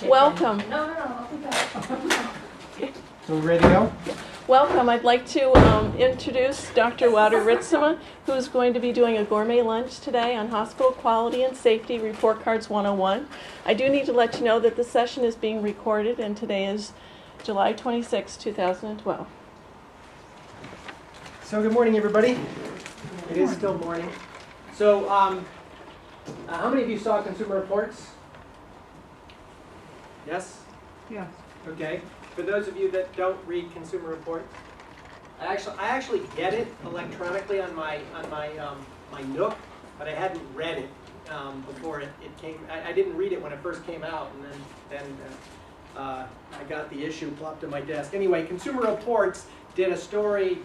Welcome. No, I'll be back. So we're ready to go? Welcome. I'd like to introduce Dr. Wouter Ritsema, who's going to be doing a gourmet lunch today on hospital quality and safety report cards 101. I do need to let you know that the session is being recorded, and today is July 26, 2012. So good morning, everybody. It is still morning. So how many of you saw Consumer Reports? Yes? Yes. Okay. For those of you that don't read Consumer Reports, I actually get it electronically on my Nook, but I hadn't read it before it came. I didn't read it when it first came out, and then I got the issue plopped on my desk. Anyway, Consumer Reports did a story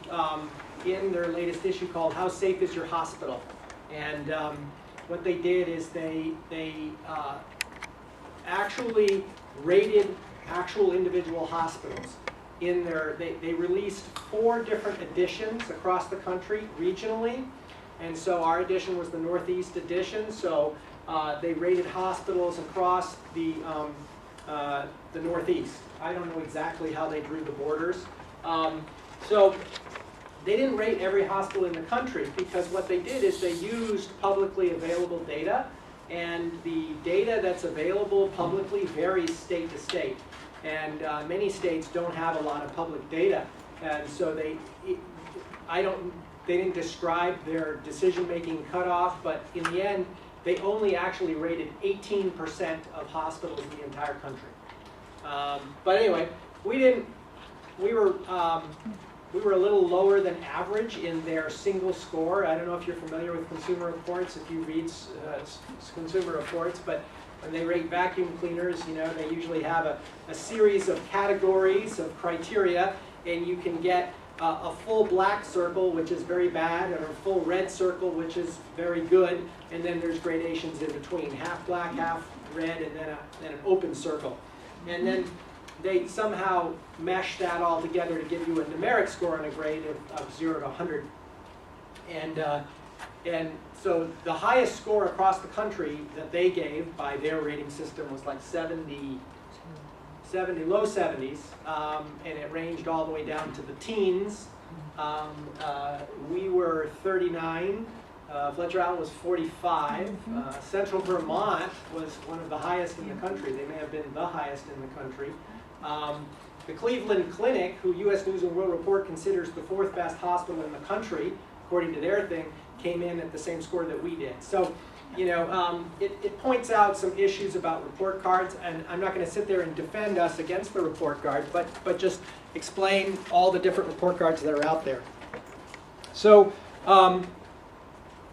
in their latest issue called "How Safe Is Your Hospital?" And what they did is they actually rated actual individual hospitals. They released 4 different editions across the country regionally, and so our edition was the Northeast edition. So they rated hospitals across the Northeast. I don't know exactly how they drew the borders. So they didn't rate every hospital in the country, because what they did is they used publicly available data, and the data that's available publicly varies state to state. And many states don't have a lot of public data, and so they didn't describe their decision-making cutoff, but in the end, they only actually rated 18% of hospitals in the entire country. But anyway, we were a little lower than average in their single score. I don't know if you're familiar with Consumer Reports, if you read Consumer Reports, but when they rate vacuum cleaners, they usually have a series of categories of criteria, and you can get a full black circle, which is very bad, or a full red circle, which is very good, and then there's gradations in between, half black, half red, and then an open circle. And then they somehow mesh that all together to give you a numeric score on a grade of 0 to 100. And so the highest score across the country that they gave by their rating system was like 70, low 70s, and it ranged all the way down to the teens. We were 39. Fletcher Allen was 45. Central Vermont was one of the highest in the country. They may have been the highest in the country. The Cleveland Clinic, who U.S. News & World Report considers the 4th best hospital in the country, according to their thing, came in at the same score that we did. So, it points out some issues about report cards, and I'm not going to sit there and defend us against the report card, but just explain all the different report cards that are out there. So,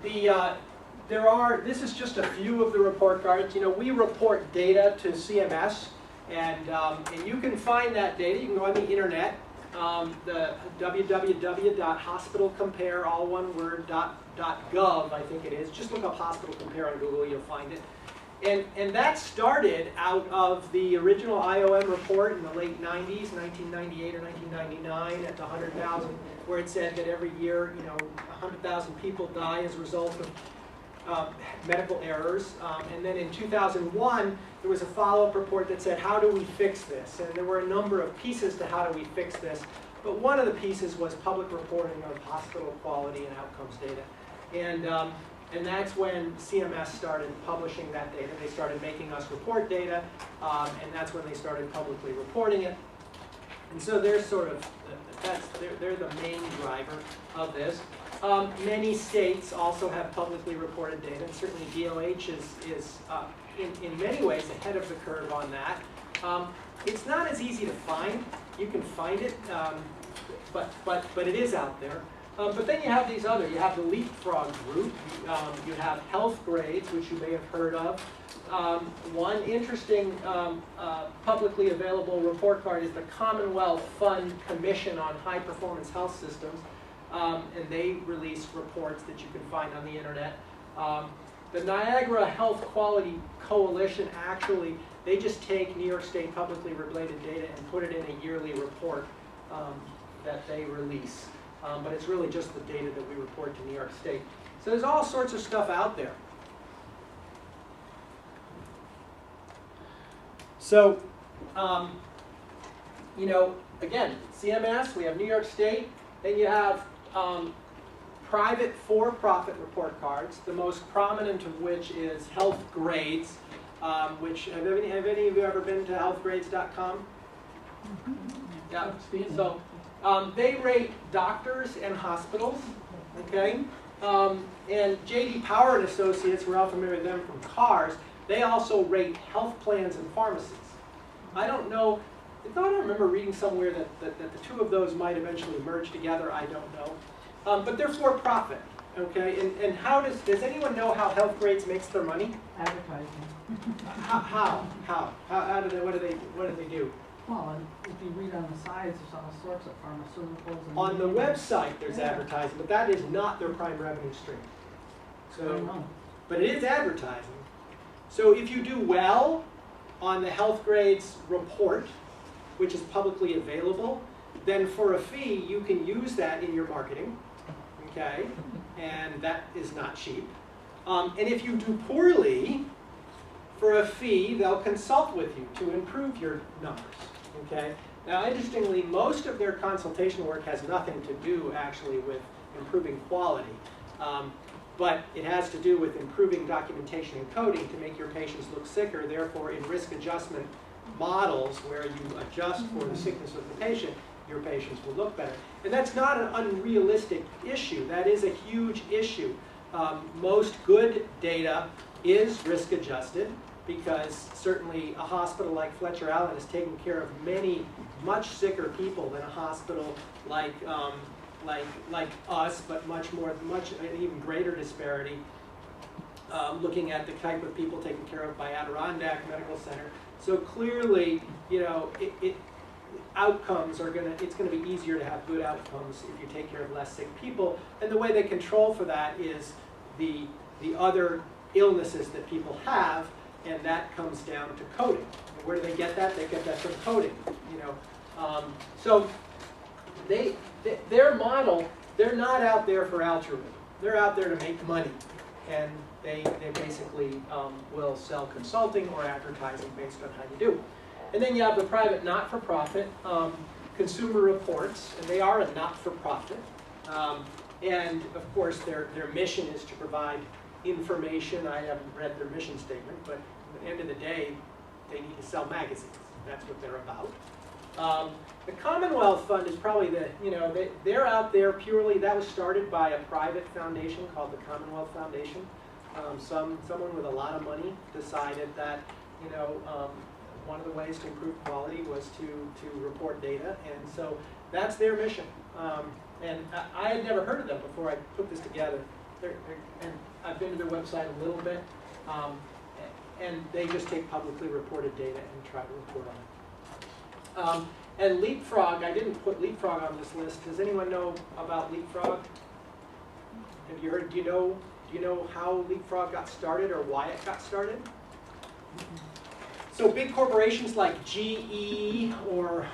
this is just a few of the report cards. We report data to CMS, and you can find that data. You can go on the internet, the www.hospitalcompare, all one word, .gov, I think it is. Just look up Hospital Compare on Google, you'll find it. And that started out of the original IOM report in the late 90s, 1998 or 1999, at the 100,000, where it said that every year, 100,000 people die as a result of medical errors. And then in 2001, there was a follow-up report that said, how do we fix this? And there were a number of pieces to how do we fix this. But one of the pieces was public reporting of hospital quality and outcomes data. And that's when CMS started publishing that data. They started making us report data, and that's when they started publicly reporting it. And so they're they're the main driver of this. Many states also have publicly reported data, and certainly DOH is in many ways ahead of the curve on that. It's not as easy to find. You can find it, but it is out there. But then you have these other. You have the Leapfrog group. You have health grades, which you may have heard of. One interesting publicly available report card is the Commonwealth Fund Commission on High Performance Health Systems, and they release reports that you can find on the internet. The Niagara Health Quality Coalition, actually, they just take New York State publicly related data and put it in a yearly report that they release. But it's really just the data that we report to New York State. So there's all sorts of stuff out there. So, you know, again, CMS, we have New York State, then you have private for-profit report cards, the most prominent of which is Health Grades, which, have any of you ever been to healthgrades.com? Yeah, so they rate doctors and hospitals, okay? And J.D. Power and Associates, we're all familiar with them from cars, they also rate health plans and pharmacies. I don't know, I thought I remember reading somewhere that the two of those might eventually merge together, I don't know. But they're for profit, okay? And how does anyone know how Health Grades makes their money? Advertising. How do they, what do they do? Well, and if you read on the sides, there's all sorts of pharmaceuticals and... On the website, there's Yeah. advertising, but that is not their prime revenue stream. I don't So, know. but it is advertising. So if you do well on the Health Grades report, which is publicly available, then for a fee, you can use that in your marketing, okay? And that is not cheap. And if you do poorly, for a fee, they'll consult with you to improve your numbers, okay? Now, interestingly, most of their consultation work has nothing to do, actually, with improving quality. But it has to do with improving documentation and coding to make your patients look sicker. Therefore, in risk adjustment models where you adjust for the sickness of the patient, your patients will look better. And that's not an unrealistic issue. That is a huge issue. Most good data is risk adjusted because certainly a hospital like Fletcher Allen is taking care of many much sicker people than a hospital like us, but much an even greater disparity. Looking at the type of people taken care of by Adirondack Medical Center. So clearly, you know, outcomes are it's gonna be easier to have good outcomes if you take care of less sick people. And the way they control for that is the other illnesses that people have, and that comes down to coding. And where do they get that? They get that from coding, you know. So their model, they're not out there for altruism. They're out there to make money. And they basically will sell consulting or advertising based on how you do. And then you have the private not-for-profit consumer reports, and they are a not-for-profit. And of course, their mission is to provide information. I haven't read their mission statement, but at the end of the day, they need to sell magazines. That's what they're about. The Commonwealth Fund is probably they're out there purely, that was started by a private foundation called the Commonwealth Foundation. Someone with a lot of money decided that, one of the ways to improve quality was to report data, and so that's their mission. And I had never heard of them before I put this together. And I've been to their website a little bit, and they just take publicly reported data and try to report on it. And Leapfrog, I didn't put Leapfrog on this list. Does anyone know about Leapfrog? Have you heard? Do you know how Leapfrog got started or why it got started? So big corporations like GE or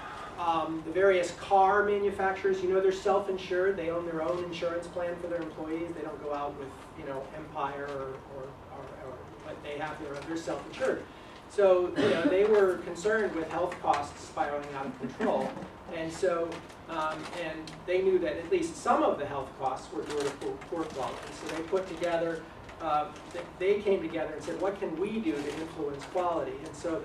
the various car manufacturers, they're self-insured. They own their own insurance plan for their employees. They don't go out with, Empire or but they have they're self-insured. So, they were concerned with health costs spiraling out of control. And so, and they knew that at least some of the health costs were due to poor quality. So they put together, they came together and said, what can we do to influence quality? And so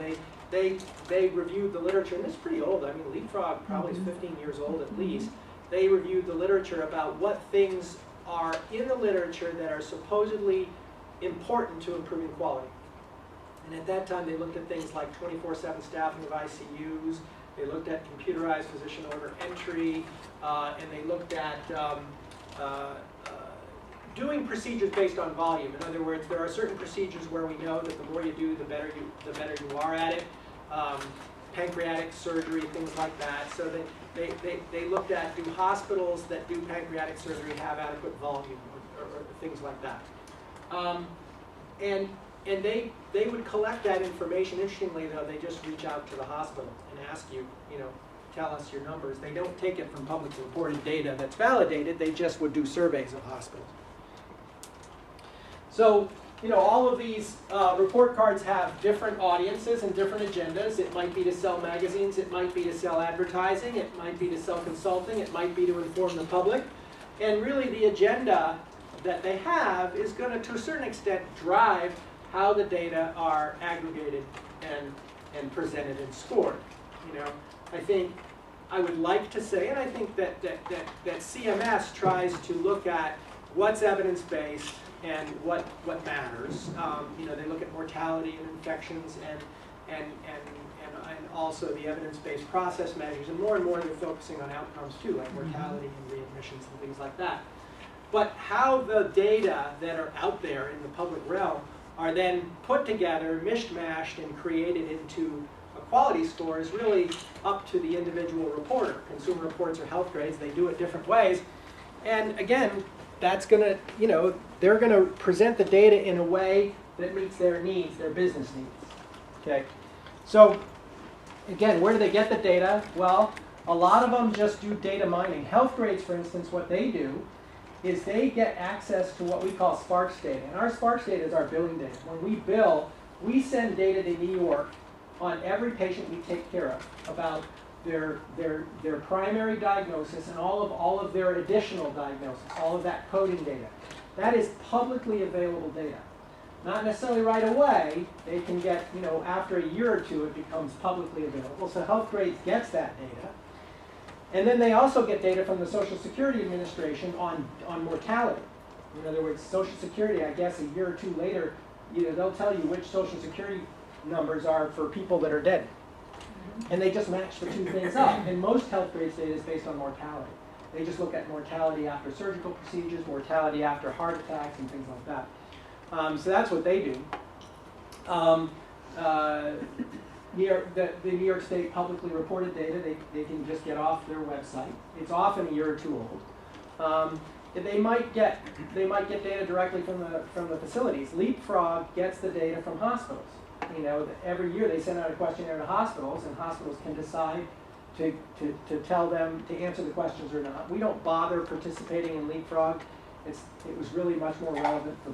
they reviewed the literature, and it's pretty old. I mean, Leapfrog probably is 15 years old at least. They reviewed the literature about what things are in the literature that are supposedly important to improving quality. And at that time, they looked at things like 24/7 staffing of ICUs. They looked at computerized physician order entry, and they looked at doing procedures based on volume. In other words, there are certain procedures where we know that the more you do, the better you are at it. Pancreatic surgery, things like that. So they looked at, do hospitals that do pancreatic surgery have adequate volume, or things like that. And they would collect that information. Interestingly, though, they just reach out to the hospital and ask you, tell us your numbers. They don't take it from publicly reported data that's validated. They just would do surveys of hospitals. So all of these report cards have different audiences and different agendas. It might be to sell magazines, it might be to sell advertising, it might be to sell consulting, it might be to inform the public. And really the agenda that they have is going to a certain extent, drive how the data are aggregated and presented and scored. I think I would like to say, and I think that CMS tries to look at what's evidence-based and what matters. They look at mortality and infections and also the evidence-based process measures, and more they're focusing on outcomes too, like mortality and readmissions and things like that. But how the data that are out there in the public realm are then put together, mishmashed, and created into a quality score is really up to the individual reporter. Consumer reports or health grades, they do it different ways. And again, that's going to, they're going to present the data in a way that meets their needs, their business needs. Okay. So again, where do they get the data? Well, a lot of them just do data mining. Health grades, for instance, what they do is they get access to what we call Sparks data. And our Sparks data is our billing data. When we bill, we send data to New York on every patient we take care of about their primary diagnosis and all of their additional diagnosis, all of that coding data. That is publicly available data. Not necessarily right away. They can get, after a year or two, it becomes publicly available. So Health Grades gets that data. And then they also get data from the Social Security Administration on mortality. In other words, Social Security, I guess a year or two later, they'll tell you which Social Security numbers are for people that are dead. And they just match the two things up. And most Health Grades data is based on mortality. They just look at mortality after surgical procedures, mortality after heart attacks, and things like that. So that's what they do. The New York State publicly reported data, they can just get off their website. It's often a year or two old. They might get data directly from the facilities. Leapfrog gets the data from hospitals. Every year they send out a questionnaire to hospitals, and hospitals can decide to tell them to answer the questions or not. We don't bother participating in Leapfrog. It was really much more relevant for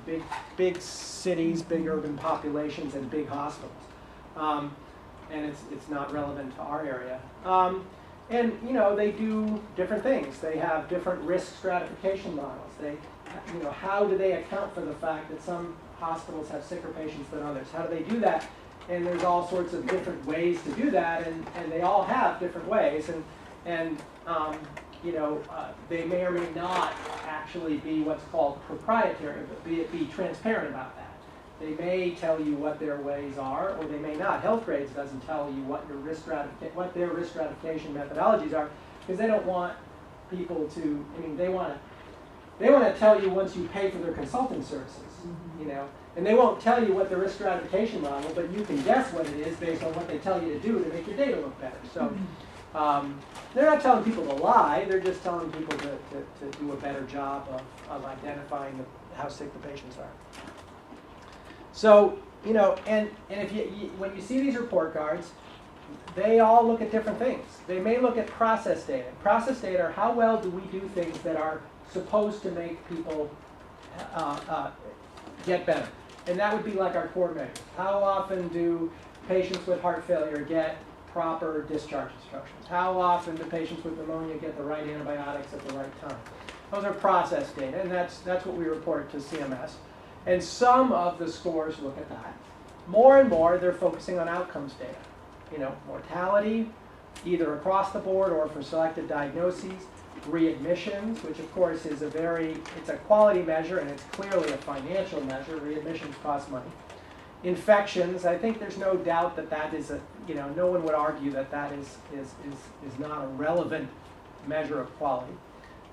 big cities, big urban populations, and big hospitals. And it's not relevant to our area. And they do different things. They have different risk stratification models. How do they account for the fact that some hospitals have sicker patients than others? How do they do that? And there's all sorts of different ways to do that, and they all have different ways. And they may or may not actually be what's called proprietary, but be transparent about that. They may tell you what their ways are, or they may not. Health Grades doesn't tell you what their risk stratification methodologies are, because they don't want people to. They want to tell you once you pay for their consulting services, and they won't tell you what the risk stratification model, but you can guess what it is based on what they tell you to do to make your data look better. So they're not telling people to lie. They're just telling people to do a better job of identifying how sick the patients are. So, and if when you see these report cards, they all look at different things. They may look at process data. Process data are how well do we do things that are supposed to make people get better. And that would be like our core measures. How often do patients with heart failure get proper discharge instructions? How often do patients with pneumonia get the right antibiotics at the right time? Those are process data, and that's what we report to CMS. And some of the scores look at that. More and more, they're focusing on outcomes data. Mortality, either across the board or for selected diagnoses. Readmissions, which of course is it's a quality measure, and it's clearly a financial measure. Readmissions cost money. Infections, I think there's no doubt that is no one would argue that is not a relevant measure of quality.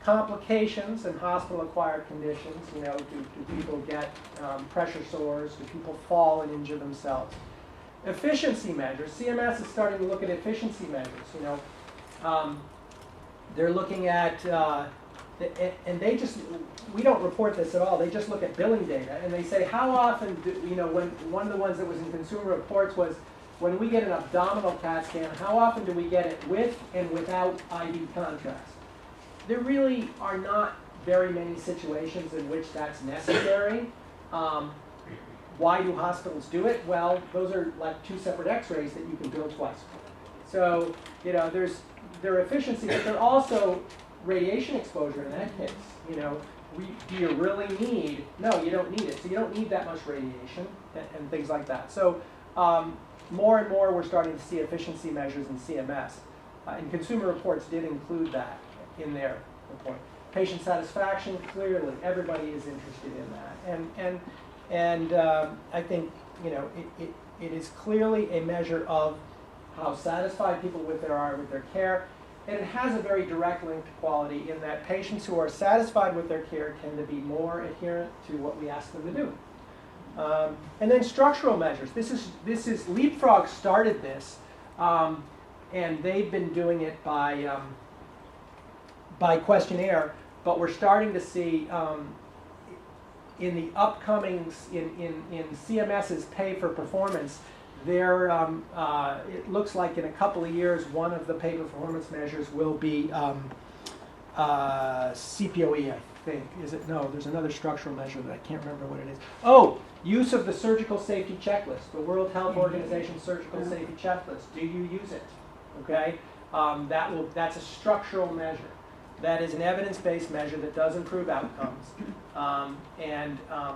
Complications and hospital-acquired conditions, do people get pressure sores? Do people fall and injure themselves? Efficiency measures, CMS is starting to look at efficiency measures, they're looking at, and we don't report this at all, they just look at billing data, and they say how often, when one of the ones that was in Consumer Reports was, when we get an abdominal CAT scan, how often do we get it with and without IV contrast? There really are not very many situations in which that's necessary. Why do hospitals do it? Well, those are like two separate x-rays that you can bill twice. So, you know, there are efficiencies, but there are also radiation exposure in that case. You know, do you really need? No, you don't need it. So you don't need that much radiation and things like that. So more and more we're starting to see efficiency measures in CMS. And Consumer Reports did include that in their report. Patient satisfaction, clearly, everybody is interested in that. And I think, you know, it is clearly a measure of how satisfied people are with their care. And it has a very direct link to quality in that patients who are satisfied with their care tend to be more adherent to what we ask them to do. And then structural measures. This is Leapfrog started this, and they've been doing it by questionnaire. But we're starting to see in the upcoming in CMS's pay for performance. There, it looks like in a couple of years, one of the pay performance measures will be CPOE, I think. Is it? No, there's another structural measure that I can't remember what it is. Oh, use of the surgical safety checklist, the World Health Organization surgical safety checklist. Do you use it? Okay, that's a structural measure. That is an evidence-based measure that does improve outcomes.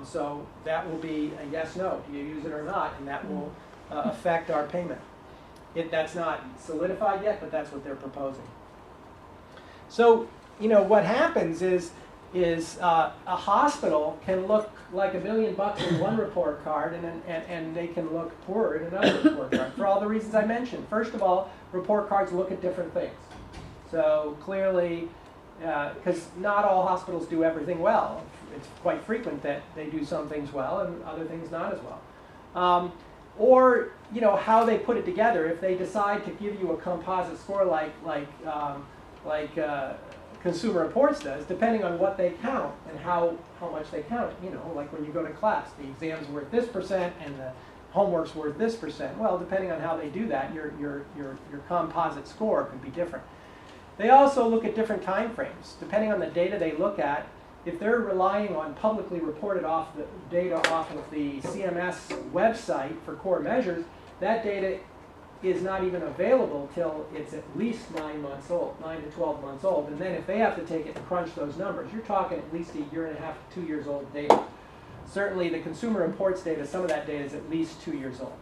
So that will be a yes, no. Do you use it or not? And that will affect our payment. That's not solidified yet, but that's what they're proposing. So, you know, what happens is a hospital can look like $1 million in one report card, and they can look poorer in another report card for all the reasons I mentioned. First of all, report cards look at different things. So clearly, because not all hospitals do everything well. It's quite frequent that they do some things well and other things not as well. Or, you know, how they put it together. If they decide to give you a composite score like Consumer Reports does, depending on what they count and how much they count. You know, like when you go to class, the exam's worth this percent and the homework's worth this percent. Well, depending on how they do that, your composite score could be different. They also look at different time frames. Depending on the data they look at, if they're relying on publicly reported data off of the CMS website for core measures, that data is not even available till it's at least 9 months old, 9 to 12 months old. And then if they have to take it and crunch those numbers, you're talking at least 1.5 years to 2 years old data. Certainly the Consumer Reports data, some of that data is at least 2 years old.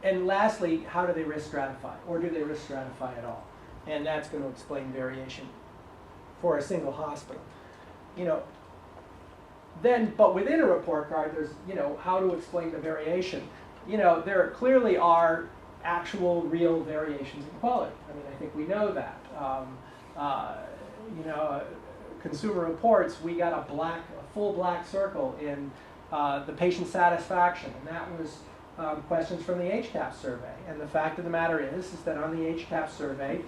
And lastly, how do they risk stratify? Or do they risk stratify at all? And that's going to explain variation for a single hospital. You know, then, but within a report card, there's, you know, how to explain the variation. You know, there clearly are actual, real variations in quality. I mean, I think we know that. You know, Consumer Reports, we got a full black circle in the patient satisfaction, and that was questions from the HCAP survey. And the fact of the matter is that on the HCAP survey,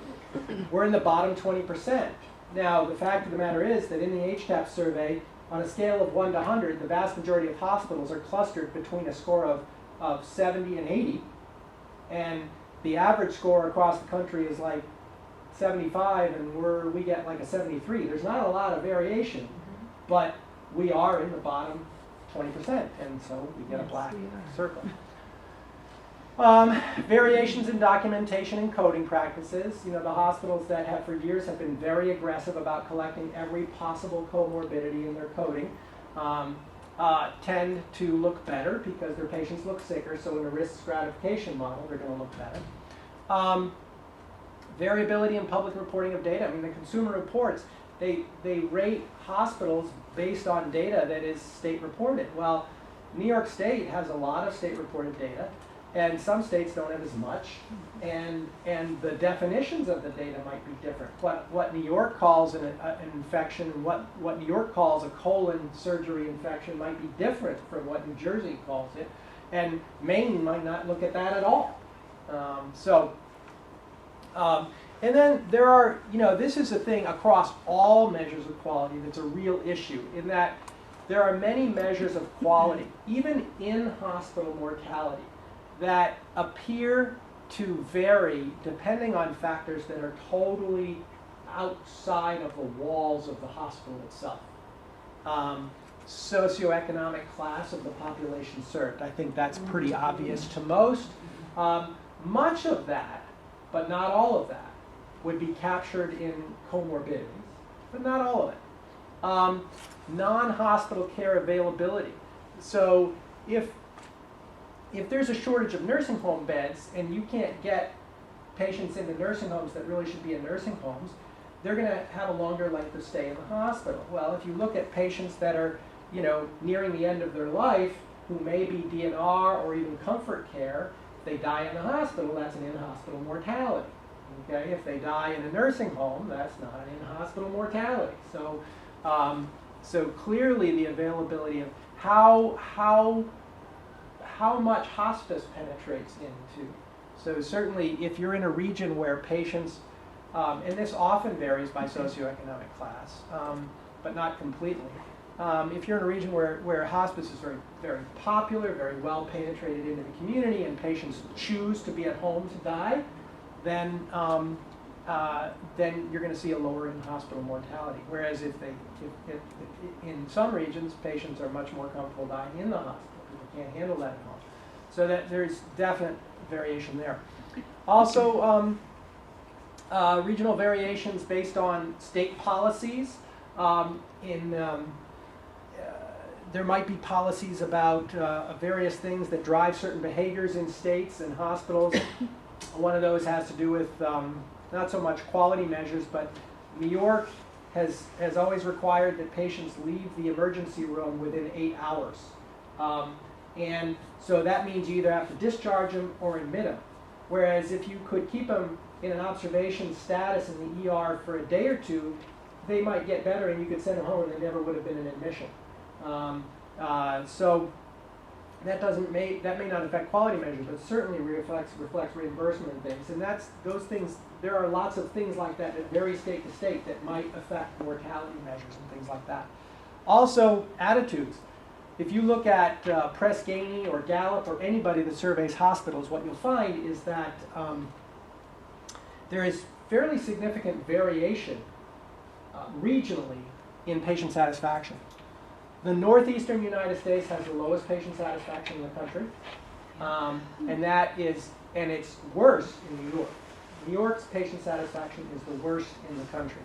we're in the bottom 20%. Now, the fact of the matter is that in the HCAP survey, on a scale of 1 to 100, the vast majority of hospitals are clustered between a score of 70 and 80. And the average score across the country is like 75, and we get like a 73. There's not a lot of variation, but we are in the bottom 20%, and so we get a black circle. Variations in documentation and coding practices. You know, the hospitals that have for years have been very aggressive about collecting every possible comorbidity in their coding tend to look better because their patients look sicker, so in a risk stratification model, they're going to look better. Variability in public reporting of data. I mean, the Consumer Reports, they rate hospitals based on data that is state reported. Well, New York State has a lot of state reported data, and some states don't have as much, and the definitions of the data might be different. What New York calls an infection, and what New York calls a colon surgery infection might be different from what New Jersey calls it, and Maine might not look at that at all. And then there are, you know, this is a thing across all measures of quality that's a real issue, in that there are many measures of quality, even in hospital mortality, that appear to vary depending on factors that are totally outside of the walls of the hospital itself. socioeconomic class of the population served. I think that's pretty obvious to most. Much of that, but not all of that, would be captured in comorbidities, but not all of it. Non-hospital care availability. So if there's a shortage of nursing home beds and you can't get patients into nursing homes that really should be in nursing homes, they're going to have a longer length of stay in the hospital. Well, if you look at patients that are, nearing the end of their life, who may be DNR or even comfort care, if they die in the hospital, that's an in-hospital mortality. Okay, if they die in a nursing home, that's not an in-hospital mortality. So, so clearly the availability of how much hospice penetrates into. So certainly if you're in a region where patients, and this often varies by socioeconomic class, but not completely. If you're in a region where hospice is very, very popular, very well penetrated into the community, and patients choose to be at home to die, then you're going to see a lower in-hospital mortality. Whereas if in some regions, patients are much more comfortable dying in the hospital. People can't handle that at home. So that there's definite variation there. Also, regional variations based on state policies. There might be policies about various things that drive certain behaviors in states and hospitals. One of those has to do with not so much quality measures, but New York has always required that patients leave the emergency room within 8 hours. And so that means you either have to discharge them or admit them. Whereas if you could keep them in an observation status in the ER for a day or two, they might get better and you could send them home and they never would have been an admission. So that may not affect quality measures, but certainly reflects reimbursement and things. And those things, there are lots of things like that that vary state to state that might affect mortality measures and things like that. Also, attitudes. If you look at Press Ganey or Gallup or anybody that surveys hospitals, what you'll find is that there is fairly significant variation regionally in patient satisfaction. The northeastern United States has the lowest patient satisfaction in the country, and it's worse in New York. New York's patient satisfaction is the worst in the country.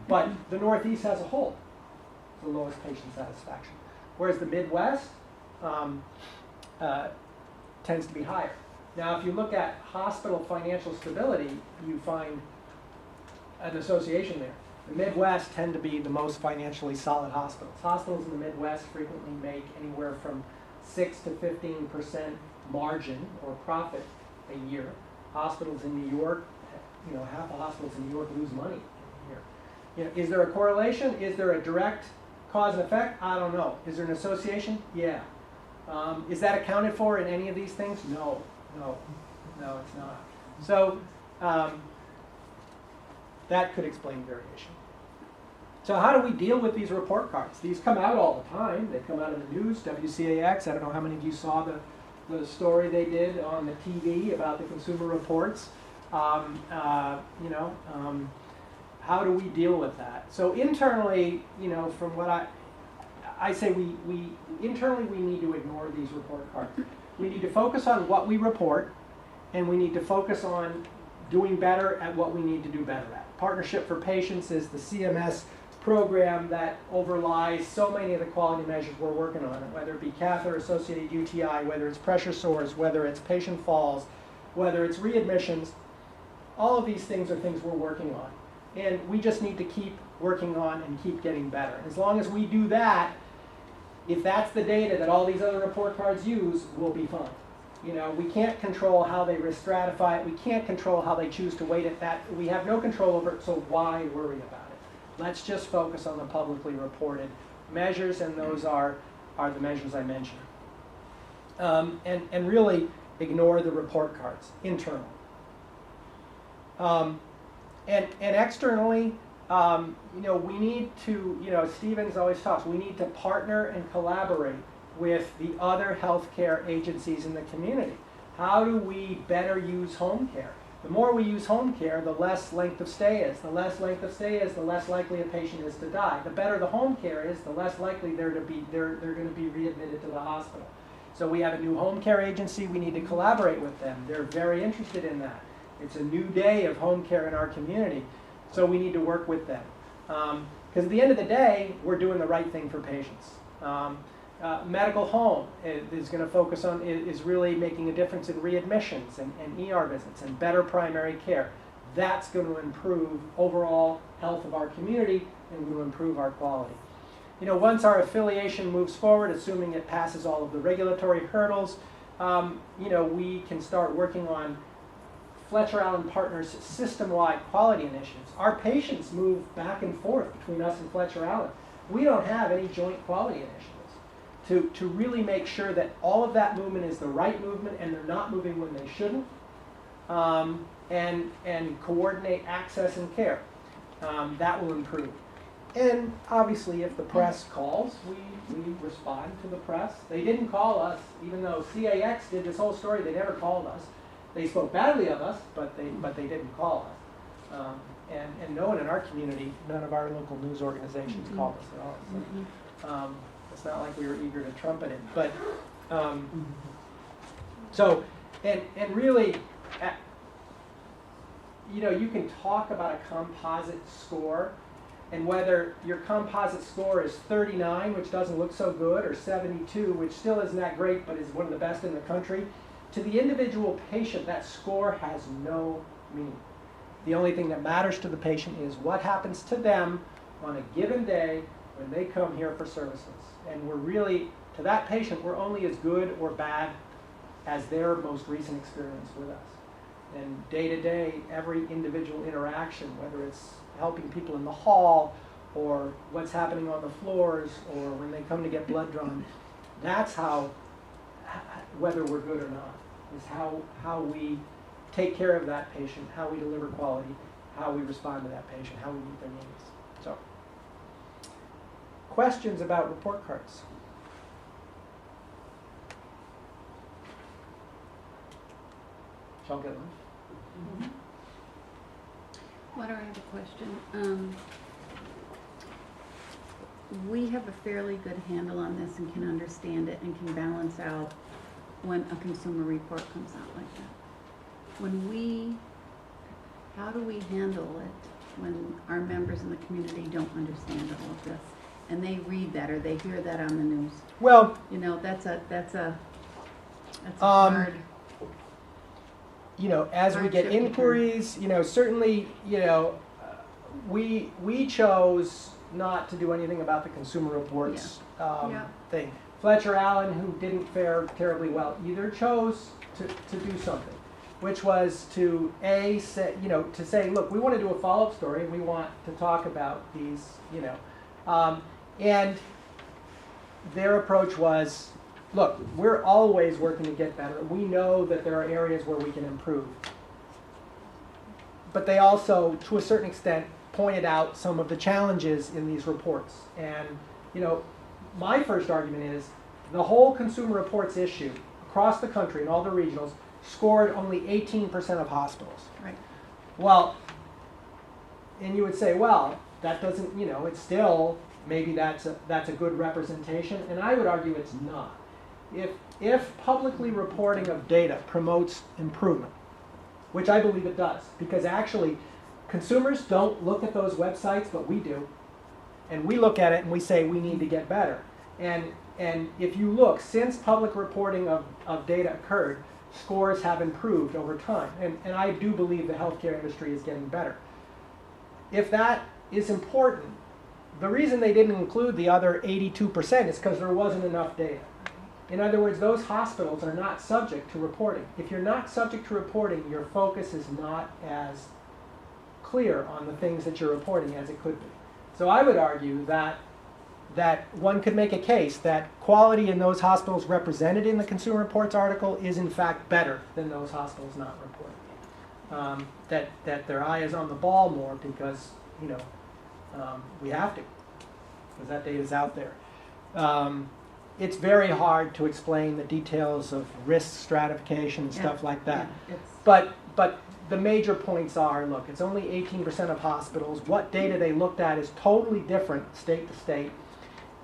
But the Northeast as a whole, the lowest patient satisfaction. Whereas the Midwest tends to be higher. Now, if you look at hospital financial stability, you find an association there. The Midwest tend to be the most financially solid hospitals. Hospitals in the Midwest frequently make anywhere from 6 to 15% margin or profit a year. Hospitals in New York, half the hospitals in New York lose money a year. Is there a correlation? Is there a direct cause and effect? I don't know. Is there an association? Yeah. Is that accounted for in any of these things? No, it's not. So that could explain variation. So how do we deal with these report cards? These come out all the time. They come out in the news, WCAX. I don't know how many of you saw the story they did on the TV about the Consumer Reports. How do we deal with that? So internally, from what I say, we internally we need to ignore these report cards. We need to focus on what we report, and we need to focus on doing better at what we need to do better at. Partnership for Patients is the CMS program that overlies so many of the quality measures we're working on, whether it be catheter-associated UTI, whether it's pressure sores, whether it's patient falls, whether it's readmissions. All of these things are things we're working on. And we just need to keep working on and keep getting better. As long as we do that, if that's the data that all these other report cards use, we'll be fine. We can't control how they stratify it. We can't control how they choose to weight it. That we have no control over it, so why worry about it? Let's just focus on the publicly reported measures, and those are the measures I mentioned. And really ignore the report cards, internal. And externally, we need to, Stevens always talks, we need to partner and collaborate with the other healthcare agencies in the community. How do we better use home care? The more we use home care, the less length of stay is. The less length of stay is, the less likely a patient is to die. The better the home care is, the less likely they're going to be readmitted to the hospital. So we have a new home care agency. We need to collaborate with them. They're very interested in that. It's a new day of home care in our community, so we need to work with them. Because at the end of the day, we're doing the right thing for patients. Medical home is going to focus on, is really making a difference in readmissions and ER visits and better primary care. That's going to improve overall health of our community and going to improve our quality. You know, once our affiliation moves forward, assuming it passes all of the regulatory hurdles, you know, we can start working on Fletcher Allen Partners system-wide quality initiatives. Our patients move back and forth between us and Fletcher Allen. We don't have any joint quality initiatives to really make sure that all of that movement is the right movement and they're not moving when they shouldn't, and coordinate access and care. That will improve. And obviously, if the press calls, we respond to the press. They didn't call us, even though CAX did this whole story. They never called us. They spoke badly of us, but they didn't call us. And no one in our community, none of our local news organizations called us at all. So, it's not like we were eager to trumpet it, but so and really, you know, you can talk about a composite score. And whether your composite score is 39, which doesn't look so good, or 72, which still isn't that great, but is one of the best in the country, to the individual patient, that score has no meaning. The only thing that matters to the patient is what happens to them on a given day when they come here for services. And we're really, to that patient, we're only as good or bad as their most recent experience with us. And day to day, every individual interaction, whether it's helping people in the hall, or what's happening on the floors, or when they come to get blood drawn, that's how, whether we're good or not, is how we take care of that patient, how we deliver quality, how we respond to that patient, how we meet their needs. So, questions about report cards? Shall I get lunch? Mm-hmm. What I have a question. We have a fairly good handle on this and can understand it and can balance out when a consumer report comes out like that. How do we handle it when our members in the community don't understand all of this? And they read that or they hear that on the news? Well, you know, that's a hard. You know, as we get inquiries, you know, certainly, you know, we chose not to do anything about the consumer reports thing. Fletcher Allen, who didn't fare terribly well either, chose to do something, which was to say, look, we want to do a follow-up story, and we want to talk about these, you know, and their approach was, look, we're always working to get better. We know that there are areas where we can improve. But they also, to a certain extent, pointed out some of the challenges in these reports. And, you know, my first argument is the whole consumer reports issue across the country and all the regionals scored only 18% of hospitals. Right. Well, and you would say, well, that doesn't, you know, it's still, maybe that's a good representation. And I would argue it's not. If publicly reporting of data promotes improvement, which I believe it does, because actually consumers don't look at those websites, but we do. And we look at it and we say we need to get better. And if you look, since public reporting of data occurred, scores have improved over time. And I do believe the healthcare industry is getting better. If that is important, the reason they didn't include the other 82% is because there wasn't enough data. In other words, those hospitals are not subject to reporting. If you're not subject to reporting, your focus is not as clear on the things that you're reporting as it could be. So I would argue that one could make a case that quality in those hospitals represented in the Consumer Reports article is in fact better than those hospitals not reporting. That their eye is on the ball more because, you know, we have to, because that data is out there. It's very hard to explain the details of risk stratification and stuff like that. Yeah, But the major points are, look, it's only 18% of hospitals. What data they looked at is totally different state to state.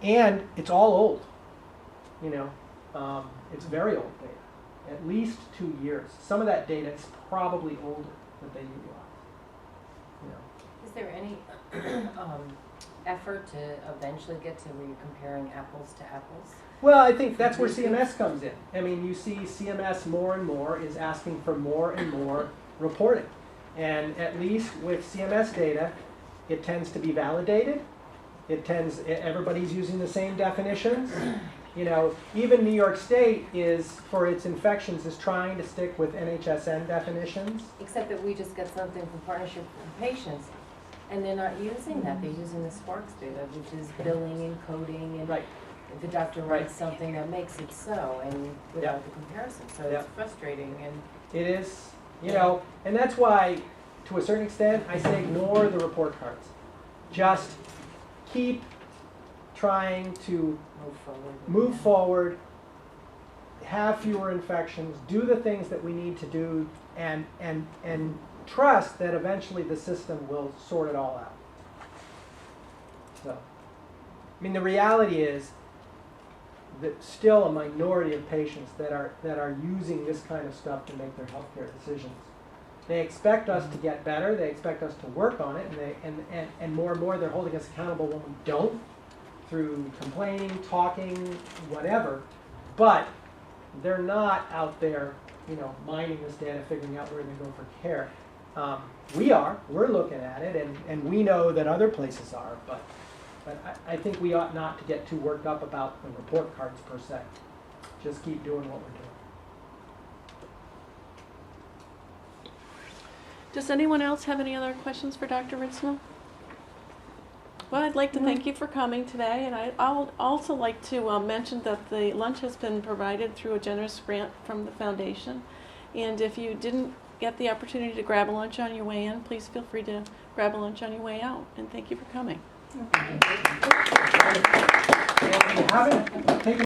And it's all old. You know, it's very old data. At least 2 years. Some of that data is probably older that they utilize. You know. Is there any effort to eventually get to where you're comparing apples to apples? Well, I think that's where CMS comes in. I mean, you see CMS more and more is asking for more and more reporting. And at least with CMS data, it tends to be validated. Everybody's using the same definitions. You know, even New York State is, for its infections, is trying to stick with NHSN definitions. Except that we just got something from Partnership for Patients, and they're not using that. They're using the Sparks data, which is billing and coding, and Right. the doctor writes something that makes it so, and without Yep. the comparison. So Yep. it's frustrating. And It is, you know, and that's why, to a certain extent, I say ignore the report cards. Just keep trying to move forward, have fewer infections, do the things that we need to do, and trust that eventually the system will sort it all out. So, I mean, the reality is that still a minority of patients that are using this kind of stuff to make their healthcare decisions. They expect us to get better. They expect us to work on it, and more and more they're holding us accountable when we don't, through complaining, talking, whatever. But they're not out there, you know, mining this data, figuring out where they go for care. We're looking at it, and we know that other places are, but I think we ought not to get too worked up about the report cards per se. Just keep doing what we're doing. Does anyone else have any other questions for Dr. Ritzma? Well, I'd like to thank you for coming today, and I'll also like to mention that the lunch has been provided through a generous grant from the foundation. And if you didn't get the opportunity to grab a lunch on your way in, please feel free to grab a lunch on your way out. And thank you for coming. And if you haven't taken